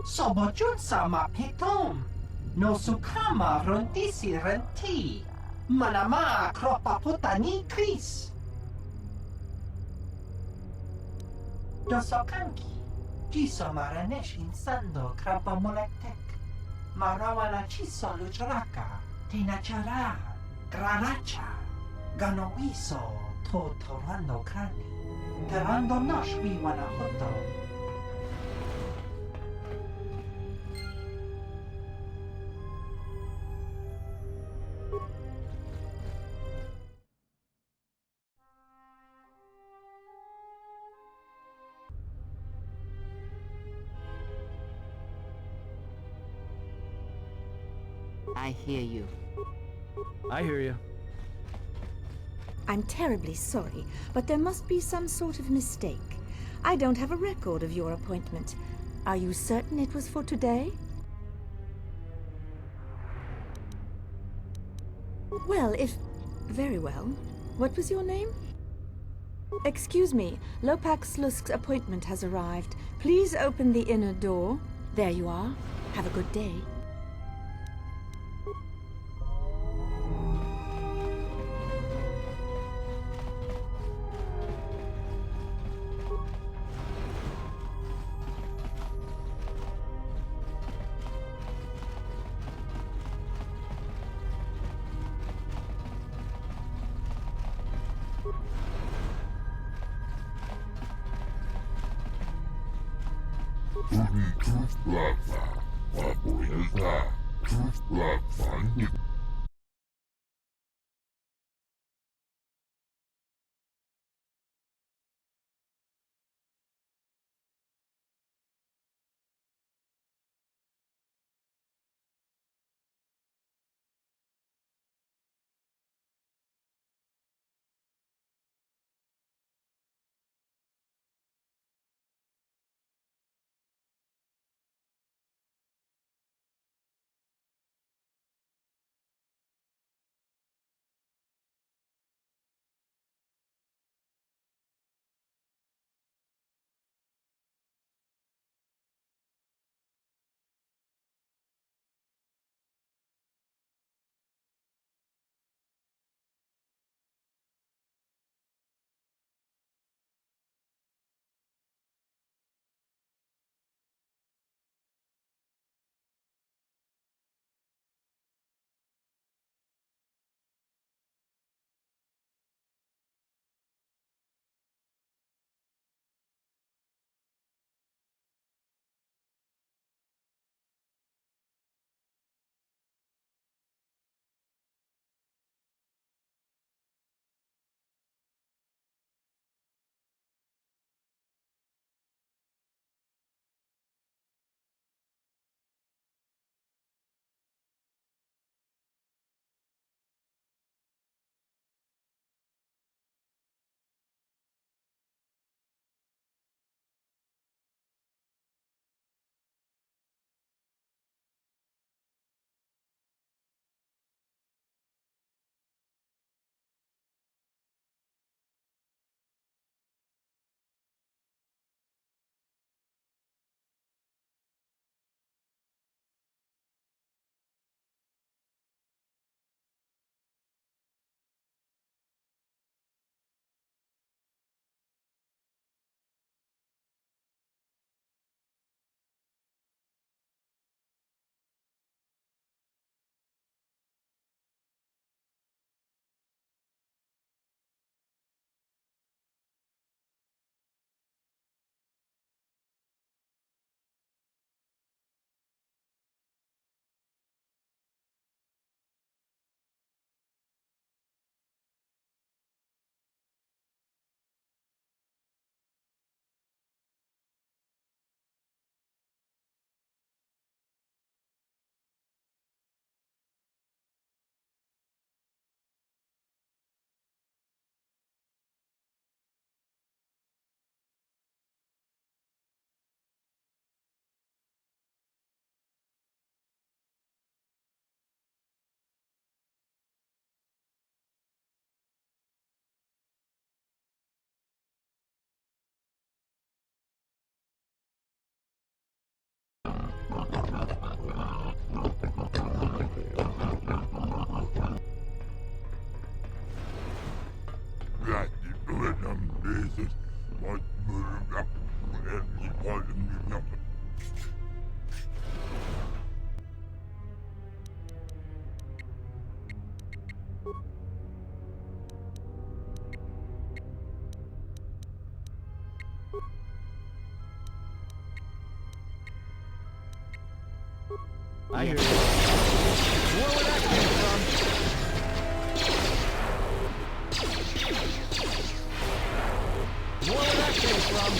Sobojun sama pitom. No sukama rondisi renti. Manama kropa putani kris. Dosokanki. Jiso maranesh insando krapa molektek. Marawana chiso luchraka. Tinachara. Graracha. Ganowiso to torando krani. Terando noshwi wana hoto. I hear you. I hear you. I'm terribly sorry, but there must be some sort of mistake. I don't have a record of your appointment. Are you certain it was for today? Well, if... Very well. What was your name? Excuse me, Lopak Slusk's appointment has arrived. Please open the inner door. There you are. Have a good day. Truth Black Truth Black I hear you. More where that came from. More where that came from.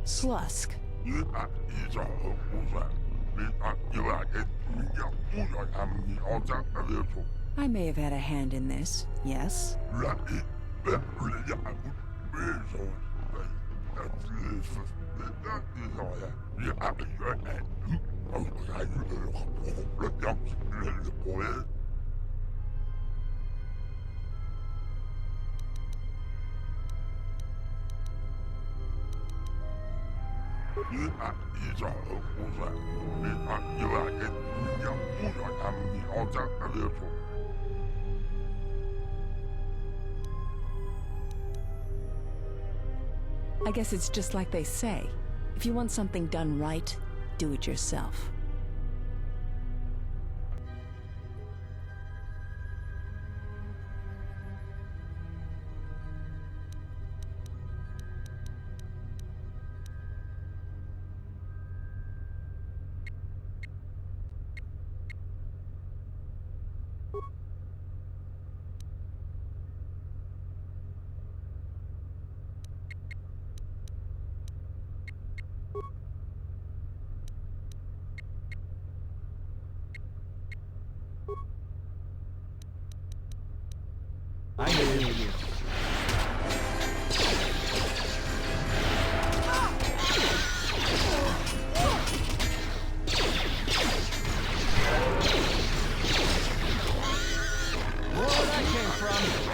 Slusk. I may have had a hand in this, yes? I guess it's just like they say. If you want something done right, do it yourself. I hear you. More where that came from.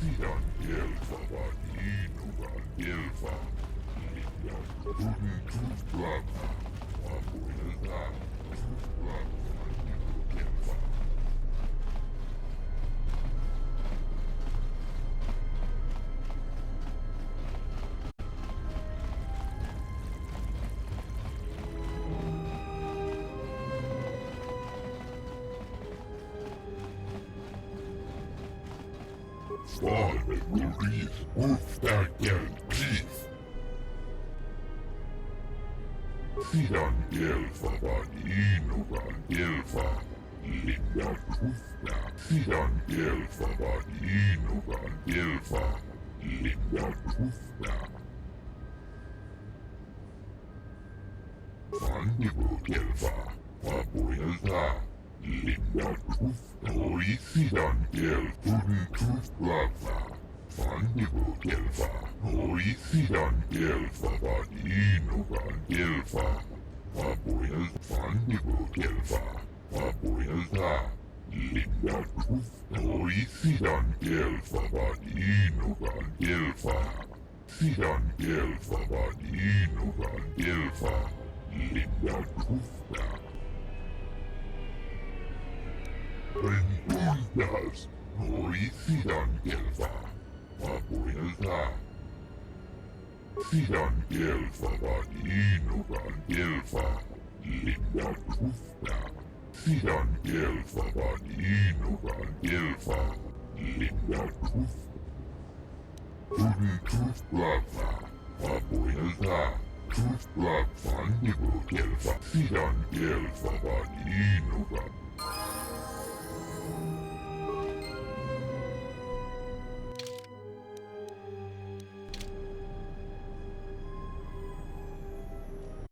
Sidan Gelfa var inuga Gelfa. Lindan Ruden Tufblata. Abuelta Tufblata Gelfa. Father will read Wolfdagen Chief. Sidan Gelfa var inuga Gelfa. Lindan Tufta. Sidan Gelfa var inuga Gelfa. Lindan Tufta. Fandigo Gelfa. Abuelta. Lindan Tufta. Oi Sidan Gelfa. Ruden Tufblata. Fandigo Gelfa. Oi Sidan Gelfa var inuga Gelfa. Abuelta. Fandigo Gelfa. Abuelta. Lindan Tufta. Oi Sidan Gelfa var inuga Gelfa. Sidan Gelfa var inuga Gelfa. Lindan Tufta. Rendudas. Oi Sidan Gelfa. Abuelta. Sidan Gelfa var inuga Gelfa. Lindan Tufta. Sidan Gelfa var inuga Gelfa. Lindan Tufta. Ruden Tufblata. Abuelta. Tufblata. Fandigo Gelfa. Sidan Gelfa var inuga